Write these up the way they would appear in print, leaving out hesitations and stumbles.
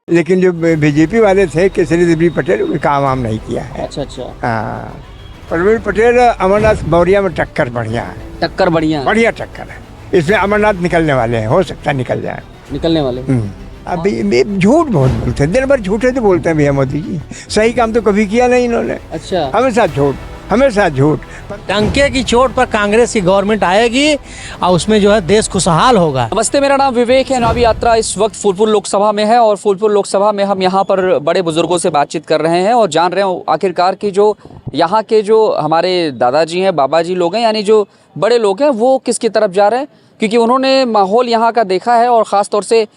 लेकिन जो बीजेपी वाले थे केसरी देवी पटेल कोई काम वाम नहीं किया है। अच्छा अच्छा, हाँ, प्रवीण पटेल अमरनाथ मौर्य में टक्कर बढ़िया है, टक्कर बढ़िया बढ़िया टक्कर है। इसमें अमरनाथ निकलने वाले हैं, हो सकता है निकल जाए। निकलने वाले। अभी ये झूठ बहुत बोलते हैं, दिन भर झूठे तो बोलते हैं भैया मोदी जी। सही काम तो कभी किया नहीं इन्होंने, अच्छा, हमेशा झूठ, हमेशा झूठ। टंके की चोट पर कांग्रेस की गवर्नमेंट आएगी और उसमें जो है देश खुशहाल होगा। नमस्ते, मेरा नाम विवेक है। नावी यात्रा इस वक्त फूलपुर लोकसभा में है और फूलपुर लोकसभा में हम यहाँ पर बड़े बुजुर्गों से बातचीत कर रहे हैं और जान रहे हैं आखिरकार कि जो यहाँ के जो हमारे दादाजी हैं, बाबा जी लोग हैं, यानी जो बड़े लोग हैं, वो किसकी तरफ जा रहे हैं, क्योंकि उन्होंने माहौल यहाँ का देखा है और ख़ास तौर से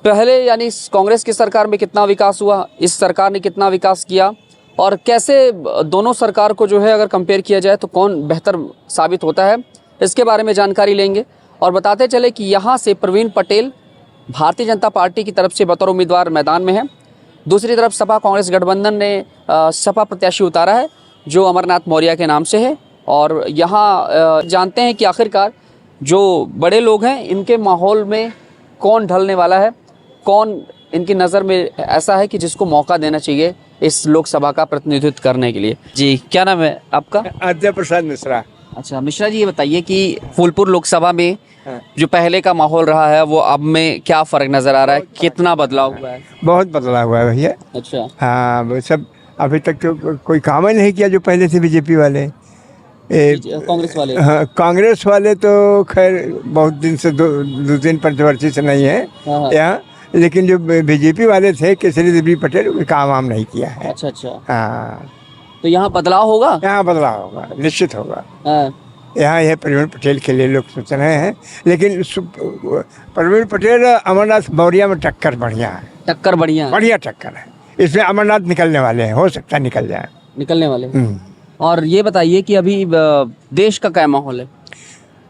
पहले यानी कांग्रेस की सरकार में कितना विकास हुआ, इस सरकार ने कितना विकास किया और कैसे दोनों सरकार को जो है अगर कंपेयर किया जाए तो कौन बेहतर साबित होता है, इसके बारे में जानकारी लेंगे। और बताते चले कि यहाँ से प्रवीण पटेल भारतीय जनता पार्टी की तरफ से बतौर उम्मीदवार मैदान में है। दूसरी तरफ सपा कांग्रेस गठबंधन ने सपा प्रत्याशी उतारा है जो अमरनाथ मौर्य के नाम से है। और यहाँ जानते हैं कि आखिरकार जो बड़े लोग हैं इनके माहौल में कौन ढलने वाला है, कौन इनकी नज़र में ऐसा है कि जिसको मौका देना चाहिए इस लोकसभा का प्रतिनिधित्व करने के लिए। जी, क्या नाम है आपका? अजय प्रसाद मिश्रा। अच्छा मिश्रा जी, ये बताइए कि फूलपुर लोकसभा में जो पहले का माहौल रहा है वो अब में क्या फ़र्क नज़र आ रहा है, कितना बदलाव हुआ है? बहुत बदलाव हुआ है भैया। अच्छा, हाँ, वो सब अभी तक तो कोई काम ही नहीं किया जो पहले थे बीजेपी वाले। कांग्रेस वाले? हाँ, कांग्रेस वाले तो खैर बहुत दिन से दो तीन पंचवर्षीय से नहीं है यहाँ, लेकिन जो बीजेपी वाले थे केसरी देवी पटेल कोई काम वाम नहीं किया है। अच्छा अच्छा, हाँ, तो यहाँ बदलाव होगा? यहाँ बदलाव होगा, निश्चित होगा। हाँ, यहाँ यह प्रवीण पटेल के लिए लोग सोच रहे हैं, लेकिन प्रवीण पटेल अमरनाथ मौर्य में टक्कर बढ़िया है, टक्कर बढ़िया, बढ़िया टक्कर है। इसमें अमरनाथ निकलने वाले हैं, हो सकता है निकल जाए। निकलने वाले। और ये बताइए कि अभी देश का क्या माहौल है?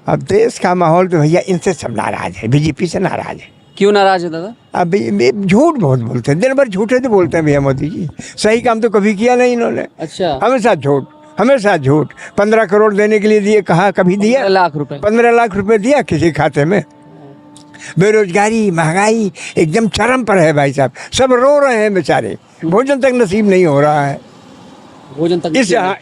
अब देश का माहौल तो भैया इनसे सब नाराज है, बीजेपी से नाराज है। क्यों नाराज है दादा? अभी झूठ बहुत बोलते हैं, दिन भर झूठे तो बोलते हैं भैया मोदी जी। सही काम तो कभी किया नहीं इन्होंने, अच्छा, हमेशा झूठ, हमेशा झूठ। 15 करोड़ देने के लिए दिए, कहाँ कभी दिया? 15 लाख रुपए। 15 लाख रुपए दिया किसी खाते में? बेरोजगारी, महंगाई एकदम चरम पर है भाई साहब, सब रो रहे हैं बेचारे, भोजन तक नसीब नहीं हो रहा है। भोजन तक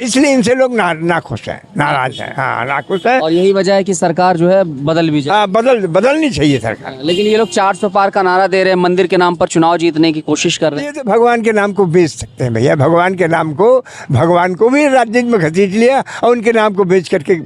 इसलिए इनसे लोग नाखुश हैं, नाराज हैं। हाँ, नाखुश है। और यही वजह है कि सरकार जो है बदल भी जाए। हाँ, बदलनी चाहिए सरकार। लेकिन ये लोग 400 पार का नारा दे रहे हैं, मंदिर के नाम पर चुनाव जीतने की कोशिश कर रहे हैं। ये तो भगवान के नाम को बेच सकते हैं भैया, भगवान के नाम को, भगवान को भी राजनीति में घसीट लिया और उनके नाम को बेच करके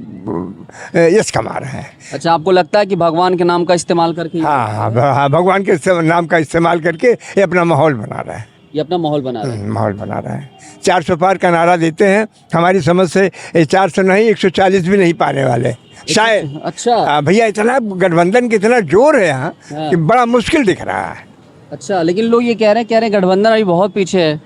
यश कमा रहे हैं। अच्छा, आपको लगता है कि भगवान के नाम का इस्तेमाल करके? हाँ, भगवान के नाम का इस्तेमाल करके ये अपना माहौल बना रहा है, ये अपना माहौल बना रहे हैं। माहौल बना रहा है। 400 पार का नारा देते हैं, हमारी समझ से 400 नहीं 140 भी नहीं पाने वाले शायद। अच्छा भैया, इतना गठबंधन का इतना जोर है यहाँ कि बड़ा मुश्किल दिख रहा है। अच्छा, लेकिन लोग ये कह रहे हैं गठबंधन अभी बहुत पीछे है।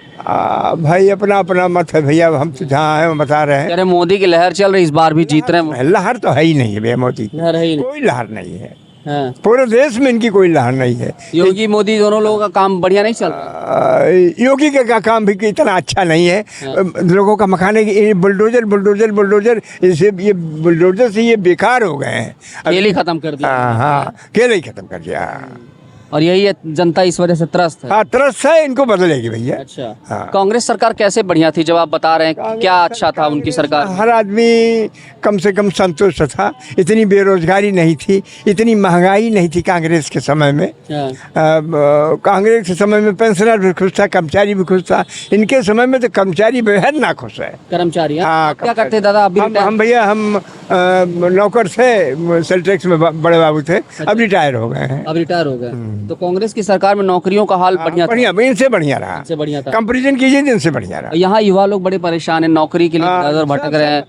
भाई अपना अपना मत है भैया, हम तो जहाँ हैं बता रहे हैं। कह रहे मोदी की लहर चल रही, इस बार भी जीत रहे हैं। लहर तो है ही नहीं है भैया, मोदी की लहर है ही नहीं। कोई लहर नहीं है। हाँ। पूरे देश में इनकी कोई लहर नहीं है। योगी मोदी दोनों लोगों का काम बढ़िया नहीं चल रहा? योगी का काम भी इतना अच्छा नहीं है। लोगों का मकाने की बुलडोजर ये बुलडोजर से ये बेकार हो गए हैं, खेल ही खत्म कर दिया। हाँ, खेल ही खत्म कर दिया। और यही जनता इस वजह से त्रस्त है। हाँ, त्रस्त है, इनको बदलेगी भैया। अच्छा, हाँ। कांग्रेस सरकार कैसे बढ़िया थी जब आप बता रहे हैं, क्या अच्छा था उनकी सरकार? हर आदमी कम से कम संतुष्ट था, इतनी बेरोजगारी नहीं थी, इतनी महंगाई नहीं थी कांग्रेस के समय में। कांग्रेस के समय में पेंशनर भी खुश था, कर्मचारी भी खुश था। इनके समय में तो कर्मचारी बेहद नाखुश है। कर्मचारी? हाँ, क्या करते दादा? हम भैया हम नौकर थे, सेल टैक्स में बड़े बाबू थे। अब रिटायर हो गए हैं। अब रिटायर हो गए। तो कांग्रेस की सरकार में नौकरियों का हाल बढ़िया था? इनसे बढ़िया रहा, इनसे बढ़िया था। कंपैरिजन कीजिए, इनसे बढ़िया रहा। यहाँ युवा लोग बड़े परेशान हैं, नौकरी के लिए नजर भटक रहे हैं।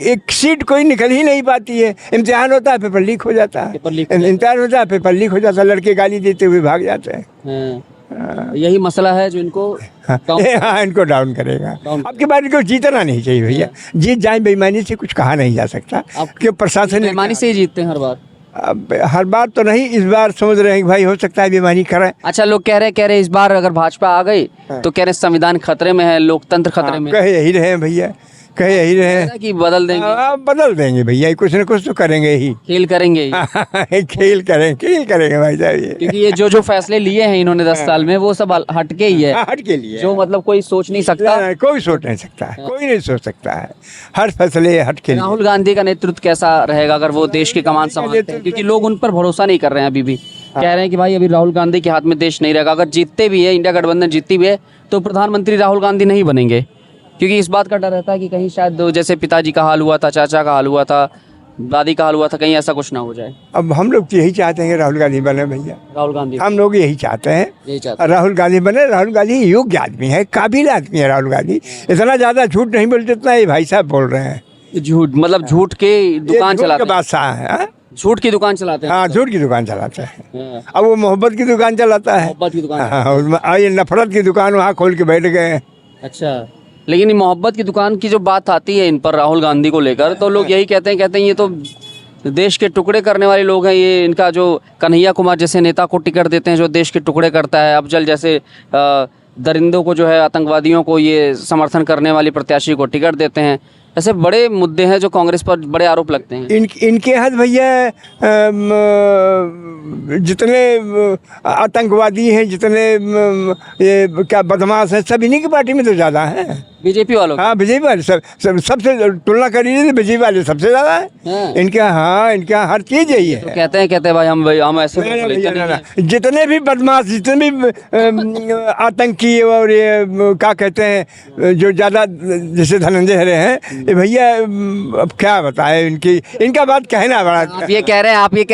एक सीट कोई निकल ही नहीं पाती है। इम्तिहान होता है, पेपर लीक हो जाता है। इम्तिहान होता है, पेपर लीक हो जाता है, लड़के गाली देते हुए भाग जाते हैं। यही मसला है जो इनको इनको डाउन करेगा। अब के बाद इनको जीतना नहीं चाहिए भैया, जीत जाए बेईमानी से कुछ कहा नहीं जा सकता, क्योंकि प्रशासन बेईमानी से ही जीतते हैं हर बार। अब हर बार तो नहीं, इस बार समझ रहे हैं कि भाई हो सकता है बेईमानी करें। अच्छा, लोग कह रहे इस बार अगर भाजपा आ गई तो कह रहे संविधान खतरे में है, लोकतंत्र खतरे में। कह यही रहे हैं भैया, कह यही रहे कि बदल देंगे, बदल देंगे भैया, कुछ न कुछ तो करेंगे ही। खेल करेंगे ही। खेल करेंगे भाई साहब ये। क्योंकि ये जो फैसले लिए हैं इन्होंने 10 साल में वो सब हटके ही है, हट के लिए जो मतलब कोई सोच नहीं सकता। नहीं, कोई सोच नहीं सकता है, कोई नहीं सोच सकता है, हर फैसले हट के लिए। राहुल गांधी का नेतृत्व कैसा रहेगा अगर वो देश की कमान संभालते हैं? क्योंकि लोग उन पर भरोसा नहीं कर रहे हैं अभी भी, कह रहे हैं कि भाई अभी राहुल गांधी के हाथ में देश नहीं रहेगा। अगर जीतते भी है, इंडिया गठबंधन जीतती भी है, तो प्रधानमंत्री राहुल गांधी नहीं बनेंगे, क्योंकि इस बात का डर रहता है कि कहीं शायद जैसे पिताजी का हाल हुआ था, चाचा का हाल हुआ था, दादी का हाल हुआ था, कहीं ऐसा कुछ ना हो जाए। अब हम लोग तो यही चाहते हैं कि राहुल गांधी बने भैया, राहुल गांधी हम लोग यही चाहते हैं, यही चाहते राहुल गांधी बने। राहुल गांधी योग्य आदमी है, काबिल आदमी है राहुल गांधी। इतना ज्यादा झूठ नहीं बोलते जितना ये भाई साहब बोल रहे हैं। हैं। झूठ मतलब झूठ के दुकान चलाते हैं, बादशाह है, हाँ? झूठ की दुकान चलाते हैं। हाँ, झूठ की दुकान चलाता है। हाँ, अब वो मोहब्बत की दुकान चलाता है, मोहब्बत की दुकान। हाँ, ये नफरत की दुकान वहाँ खोल के बैठ गए। अच्छा, लेकिन ये मोहब्बत की दुकान की जो बात आती है इन पर राहुल गांधी को लेकर, तो लोग यही कहते हैं ये तो देश के टुकड़े करने वाले लोग हैं। ये इनका जो कन्हैया कुमार जैसे नेता को टिकट देते हैं जो देश के टुकड़े करता है, अफजल जैसे दरिंदों को जो है, आतंकवादियों को ये समर्थन करने वाली प्रत्याशी को टिकट देते हैं। ऐसे बड़े मुद्दे हैं जो कांग्रेस पर बड़े आरोप लगते हैं। इनके यहाँ भैया जितने आतंकवादी हैं, जितने ये क्या बदमाश हैं, सब इन्हीं की पार्टी में तो ज़्यादा हैं, बीजेपी वालों। हाँ, बीजेपी वाले सबसे तुलना करिए तो बीजेपी वाले सबसे ज़्यादा है इनके। हाँ, इनके यहाँ हर चीज़ यही है। तो कहते हैं भाई हम ऐसे जितने भी बदमाश, जितने भी आतंकी और ये क्या कहते हैं जो ज़्यादा जैसे धनंजय हरे हैं, ये भैया अब क्या बताए, इनका बात कहना बड़ा। आप ये कह रहे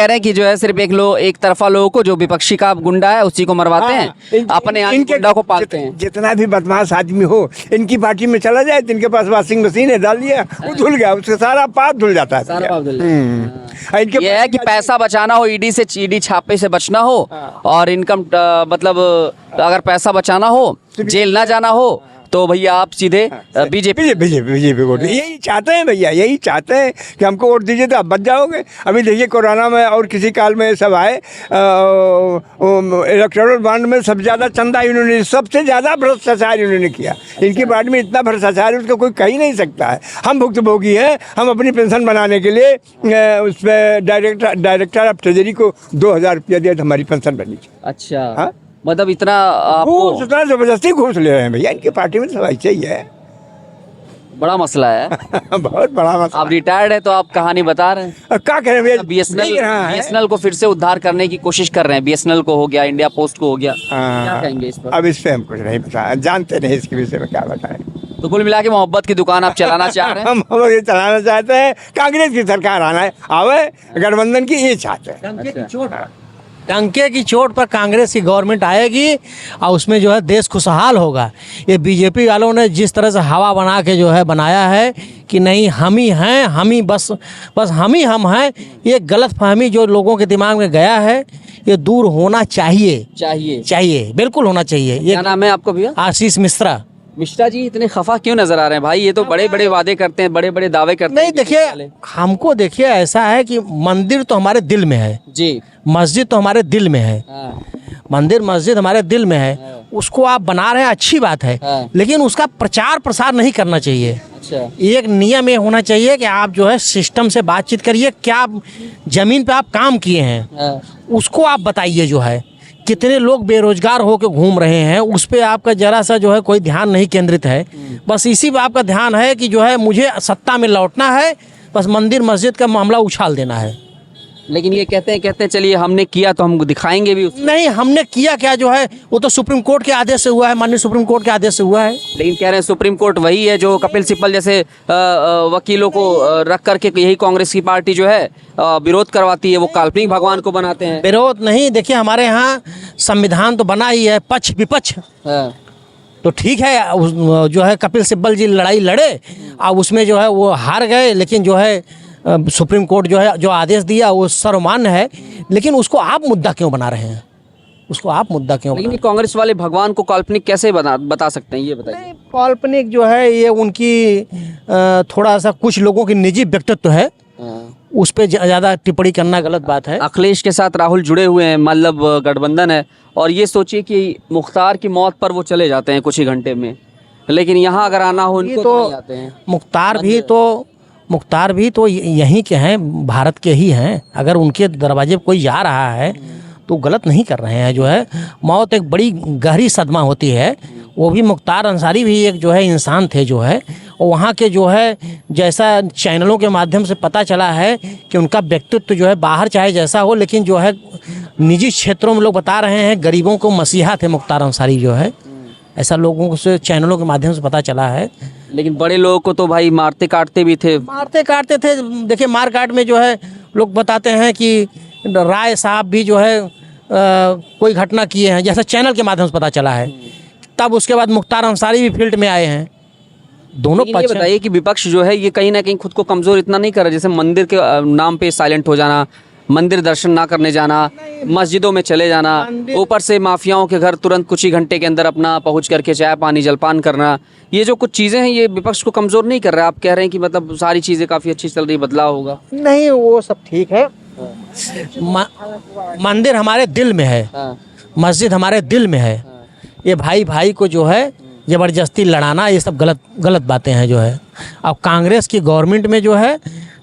हैं कि जो है सिर्फ एक तरफा लोगों को, जो विपक्षी का गुंडा है उसी को मरवाते हैं, अपने यहाँ गुंडा को पालते हैं। जितना भी बदमाश आदमी हो, इनकी पार्टी में चला जाए तो इनके पास वॉशिंग मशीन है, डाल दिया, वो धुल गया, उससे सारा पाप धुल जाता है। सारा पाप धुल जाता है। ये है कि पैसा बचाना हो, ईडी छापे से बचना हो, और इनकम मतलब अगर पैसा बचाना हो, जेल ना जाना हो, तो भैया आप सीधे बीजेपी वोट। यही चाहते हैं भैया, यही चाहते हैं कि हमको वोट दीजिए तो आप बच जाओगे। अभी देखिए कोरोना में और किसी काल में सब आए, इलेक्टोरल बॉन्ड में सबसे ज़्यादा चंदा इन्होंने, सबसे ज़्यादा भ्रष्टाचार इन्होंने किया। इनकी पार्टी में इतना भ्रष्टाचार है उसका कोई कह ही नहीं सकता है। हम भुक्तभोगी हैं, हम अपनी पेंशन बनाने के लिए उस पर डायरेक्टर ऑफ ट्रेजरी को 2000 रुपया दिया तो हमारी पेंशन बनी। अच्छा, हाँ, मतलब इतना आपको इतना जबरदस्ती घूस ले रहे हैं भैया, इनकी पार्टी में सब ऐसे ही है। बड़ा मसला है। बहुत बड़ा मसला। आप रिटायर्ड है तो आप कहानी बता रहे हैं। क्या करें भैया, बीएसएनएल को फिर से उद्धार करने की कोशिश कर रहे हैं। बीएसएनएल को हो गया, इंडिया पोस्ट को हो गया, क्या कहेंगे इस पर? अब इस पे हम कुछ नहीं बता, जानते नहीं इसके विषय में क्या बताएं। तो कुल मिला के मोहब्बत की दुकान आप चलाना चाह रहे हैं। हम ये चलाना चाहते हैं, कांग्रेस की सरकार आवे, गठबंधन की ये चाहते हैं। टंके की चोट पर कांग्रेस की गवर्नमेंट आएगी और उसमें जो है देश खुशहाल होगा। ये बीजेपी वालों ने जिस तरह से हवा बना के जो है बनाया है कि नहीं हम ही हैं, हम ही बस हम ही हम हैं, ये गलत फहमी जो लोगों के दिमाग में गया है ये दूर होना चाहिए, बिल्कुल होना चाहिए। ये क्या नाम है आपको भैया? आशीष मिश्रा जी इतने खफा क्यों नजर आ रहे हैं भाई? ये तो बड़े बड़े वादे करते हैं, बड़े बड़े दावे करते हैं। नहीं देखिए, हमको देखिए ऐसा है कि मंदिर तो हमारे दिल में है जी, मस्जिद तो हमारे दिल में है, मंदिर मस्जिद हमारे दिल में है, उसको आप बना रहे हैं अच्छी बात है, लेकिन उसका प्रचार प्रसार नहीं करना चाहिए। अच्छा, एक नियम ये होना चाहिए कि आप जो है सिस्टम से बातचीत करिए, क्या जमीन पे आप काम किए हैं उसको आप बताइए। जो है कितने लोग बेरोजगार होकर घूम रहे हैं उस पे आपका जरा सा जो है कोई ध्यान नहीं केंद्रित है। बस इसी पे आपका ध्यान है कि जो है मुझे सत्ता में लौटना है, बस मंदिर मस्जिद का मामला उछाल देना है। लेकिन ये कहते हैं चलिए हमने किया तो हम दिखाएंगे भी उसको। नहीं, हमने किया क्या, जो है वो तो सुप्रीम कोर्ट के आदेश से हुआ है, माननीय सुप्रीम कोर्ट के आदेश से हुआ है। लेकिन कह रहे हैं सुप्रीम कोर्ट वही है जो कपिल सिब्बल जैसे वकीलों को रख करके यही कांग्रेस की पार्टी जो है विरोध करवाती है, वो काल्पनिक भगवान को बनाते हैं। विरोध नहीं, देखिए हमारे यहाँ संविधान तो बना ही है, पक्ष विपक्ष तो ठीक है। जो है कपिल सिब्बल जी लड़ाई लड़े और उसमें जो है वो हार गए, लेकिन जो है सुप्रीम कोर्ट जो है जो आदेश दिया वो सर्वमान्य है। लेकिन उसको आप मुद्दा क्यों बना रहे हैं, उसको आप मुद्दा क्यों? लेकिन कांग्रेस वाले भगवान को काल्पनिक कैसे बता सकते हैं, ये बताइए। काल्पनिक जो है ये उनकी थोड़ा सा कुछ लोगों की निजी व्यक्तित्व है, उस पर ज़्यादा टिप्पणी करना गलत बात है। अखिलेश के साथ राहुल जुड़े हुए हैं, मतलब गठबंधन है, और ये सोचिए कि मुख्तार की मौत पर वो चले जाते हैं कुछ ही घंटे में। लेकिन यहाँ अगर आना हो ये इनको तो नहीं आते हैं। मुख्तार भी तो यहीं के हैं, भारत के ही हैं। अगर उनके दरवाजे पे कोई जा रहा है तो गलत नहीं कर रहे हैं। जो है मौत एक बड़ी गहरी सदमा होती है। वो भी मुख्तार अंसारी भी एक जो है इंसान थे जो है, और वहाँ के जो है जैसा चैनलों के माध्यम से पता चला है कि उनका व्यक्तित्व जो है बाहर चाहे जैसा हो, लेकिन जो है निजी क्षेत्रों में लोग बता रहे हैं गरीबों को मसीहा थे मुख्तार अंसारी जो है, ऐसा लोगों से चैनलों के माध्यम से पता चला है। लेकिन बड़े लोगों को तो भाई मारते काटते भी थे। मारते काटते थे। देखिए मार काट में जो है लोग बताते हैं कि राय साहब भी जो है कोई घटना किए हैं, जैसा चैनल के माध्यम से पता चला है। तब उसके बाद मुख्तार अंसारी भी फील्ड में आए हैं। दोनों लेकिन ये पक्ष बताइए कि विपक्ष जो है ये कहीं ना कहीं खुद को कमजोर इतना नहीं कर रहा, जैसे मंदिर के नाम पे साइलेंट हो जाना, मंदिर दर्शन ना करने जाना, मस्जिदों में चले जाना, ऊपर से माफियाओं के घर तुरंत कुछ ही घंटे के अंदर अपना पहुंच करके चाय पानी जलपान करना, ये जो कुछ चीज़ें हैं ये विपक्ष को कमज़ोर नहीं कर रहा। आप कह रहे हैं कि मतलब सारी चीज़ें काफ़ी अच्छी चल रही, बदलाव होगा। नहीं, वो सब ठीक है। मंदिर हमारे दिल में है, मस्जिद हमारे दिल में है। ये भाई भाई को जो है ज़बरदस्ती लड़ाना, ये सब गलत बातें हैं जो है। अब कांग्रेस की गवर्नमेंट में जो है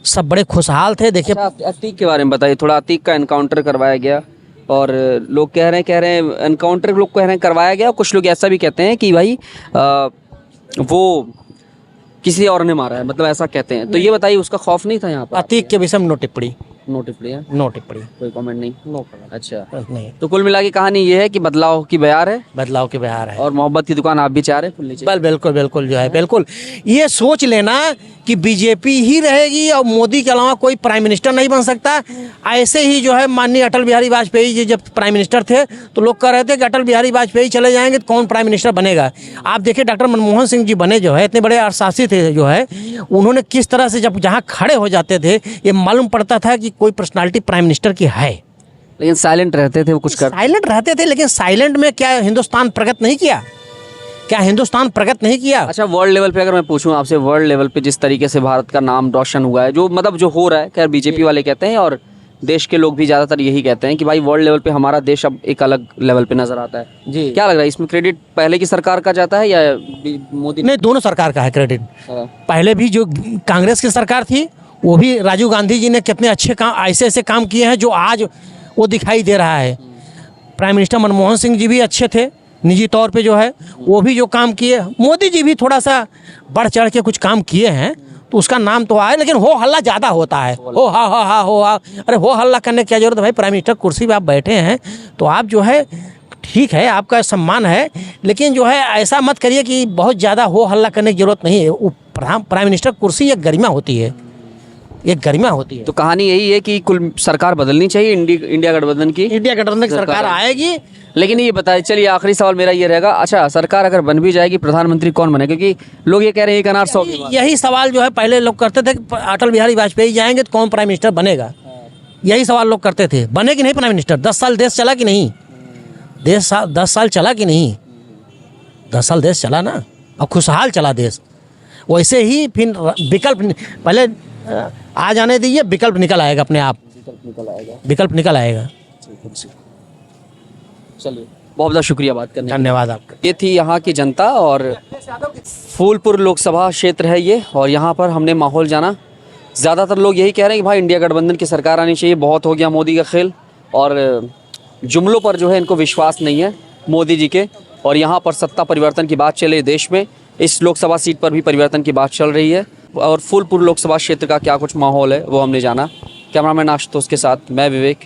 सब बड़े खुशहाल थे। देखिए अतीक के बारे में बताइए थोड़ा। अतीक का एनकाउंटर करवाया गया और लोग कह रहे हैं एनकाउंटर लोग कह रहे हैं करवाया गया, कुछ लोग ऐसा भी कहते हैं कि भाई वो किसी और ने मारा है, मतलब ऐसा कहते हैं। तो ये बताइए उसका खौफ नहीं था यहाँ पर? अतीक के विषय में नो टिप्पणी, नो टिप्पणी है, नो टिप्पणी, कोई कमेंट नहीं, नो अच्छा नहीं। तो कुल मिला के कहानी ये है कि बदलाव की बयार है, बदलाव के बहार है और मोहब्बत की दुकान आप भी चाह रहे हैं खुलनी चाहिए। बिल्कुल बिल्कुल जो है बिल्कुल ये सोच लेना कि बीजेपी ही रहेगी और मोदी के अलावा कोई प्राइम मिनिस्टर नहीं बन सकता। ऐसे ही जो है माननीय अटल बिहारी वाजपेयी जी जब प्राइम मिनिस्टर थे तो लोग कह रहे थे कि अटल बिहारी वाजपेयी चले जाएंगे तो कौन प्राइम मिनिस्टर बनेगा। आप देखिए डॉक्टर मनमोहन सिंह जी बने जो है, इतने बड़े अरसासी थे जो है, उन्होंने किस तरह से जब जहाँ खड़े हो जाते थे ये मालूम पड़ता था कि कोई पर्सनालिटी प्राइम मिनिस्टर की है। लेकिन साइलेंट रहते थे वो, कुछ कर साइलेंट रहते थे, लेकिन साइलेंट में क्या हिंदुस्तान प्रगत नहीं किया? क्या हिंदुस्तान प्रगत नहीं किया? अच्छा, वर्ल्ड लेवल पे अगर मैं पूछूं आपसे, वर्ल्ड लेवल पे जिस तरीके से भारत का नाम रोशन हुआ है, जो मतलब जो हो रहा है, खैर बीजेपी वाले कहते हैं और देश के लोग भी ज़्यादातर यही कहते हैं कि भाई वर्ल्ड लेवल पे हमारा देश अब एक अलग लेवल पे नजर आता है जी। क्या लग रहा है इसमें क्रेडिट पहले की सरकार का जाता है या मोदी? नहीं, दोनों सरकार का है क्रेडिट। हाँ। पहले भी जो कांग्रेस की सरकार थी वो भी राजीव गांधी जी ने कितने अच्छे काम, ऐसे ऐसे काम किए हैं जो आज वो दिखाई दे रहा है। प्राइम मिनिस्टर मनमोहन सिंह जी भी अच्छे थे निजी तौर पे जो है, वो भी जो काम किए। मोदी जी भी थोड़ा सा बढ़ चढ़ के कुछ काम किए हैं तो उसका नाम तो आए, लेकिन हो हल्ला ज़्यादा होता है। हो हा। अरे हो हल्ला करने की क्या जरूरत है भाई? प्राइम मिनिस्टर कुर्सी पे आप बैठे हैं तो आप जो है ठीक है, आपका सम्मान है, लेकिन जो है ऐसा मत करिए कि बहुत ज़्यादा हो हल्ला करने की जरूरत नहीं है। प्राइम मिनिस्टर कुर्सी एक गरिमा होती है, एक गरिमा होती है। तो कहानी यही है कि कुल सरकार बदलनी चाहिए इंडिया गठबंधन की। इंडिया गठबंधन की सरकार आएगी। लेकिन ये बताइए, चलिए आखिरी सवाल मेरा ये रहेगा, अच्छा सरकार अगर बन भी जाएगी प्रधानमंत्री कौन बने? क्योंकि लोग ये कह रहे हैं एक अनार 100 की बात। यही सवाल जो है पहले लोग करते थे कि अटल बिहारी वाजपेयी जाएंगे तो कौन प्राइम मिनिस्टर बनेगा, यही सवाल लोग करते थे। बने कि नहीं प्राइम मिनिस्टर? 10 साल देश चला कि नहीं? 10 साल चला कि नहीं? 10 साल देश चला ना, और खुशहाल चला देश। वैसे ही फिर विकल्प पहले आ जाने दीजिए, विकल्प निकल आएगा अपने आप, विकल्प निकल आएगा। चलिए बहुत बहुत शुक्रिया बात करने। धन्यवाद आपका। ये थी यहाँ की जनता, और फूलपुर लोकसभा क्षेत्र है ये, और यहाँ पर हमने माहौल जाना। ज़्यादातर लोग यही कह रहे हैं कि भाई इंडिया गठबंधन की सरकार आनी चाहिए, बहुत हो गया मोदी का खेल, और जुमलों पर जो है इनको विश्वास नहीं है मोदी जी के। और यहाँ पर सत्ता परिवर्तन की बात चल रही है देश में, इस लोकसभा सीट पर भी परिवर्तन की बात चल रही है, और फूलपुर लोकसभा क्षेत्र का क्या कुछ माहौल है वो हमने जाना। कैमरामैन आशुतोष के साथ मैं विवेक।